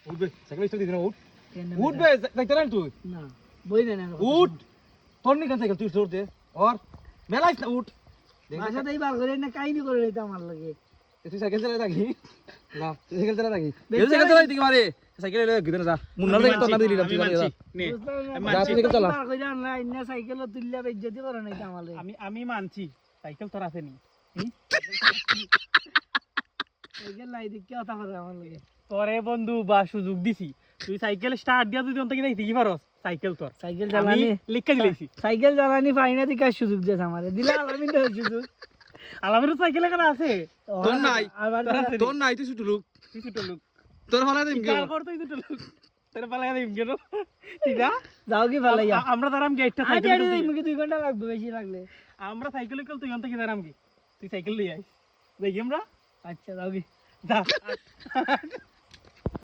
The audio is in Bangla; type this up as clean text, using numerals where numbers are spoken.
উঠবে সাইকেল স্টার্ট দিবি না উঠ উঠবে দেখতে না তুই না বই না না উঠ তোর নি কেন সাইকেল তুই ধরতে আর মেলাইস না উঠ বাসাতেই বার করে না কাহিনী করে লইতে আমার লাগে তুই সাইকেল চালাই থাকি না তুই সাইকেল চালাই থাকি এই সাইকেল চালাই দিকে মারে সাইকেল এলে গিয়ে যা মুন্নার দেখি তো না দিলি তুই যা নে যা তুই সাইকেল চালা বার করে আনলা ইন্না সাইকেল তুললা বেজ্জতি করে নাই আমার লাগে আমি মানছি সাইকেল তোর আছে নি সাইকেল লাই দিক কি কথা করে আমার লাগে তোরে বন্ধু বা সুযোগ দিছি তুই সাইকেল স্টার্ট দিয়া তুই অন্তকে দেখতে কি পারস সাইকেল তোর সাইকেল আমি চালানি লিখে দিলেছি সাইকেল চালানি পাই না দিকা সুযোগ দেস আমারে দিলা আলামিন দেস সুযোগ আলামের সাইকেল এখানে আছে তোর নাই আবার তোর নাই তুই ছুটু লোক তুই ছোট লোক তোর ভালো দিম কি কাল কর তুই ছোট লোক তোর পালা দিম কেন ঠিক আছে যাও কি ভালো ইয়া আমরা দাঁড়াম গেটটা আই সাইকেল দেড় মুকে 2 ঘন্টা লাগবে বেশি লাগলে আমরা সাইকেল কল তুই অন্তকে দাঁড়াম কি তুই সাইকেল লই আইস দেখি আমরা আচ্ছা যাও কি যা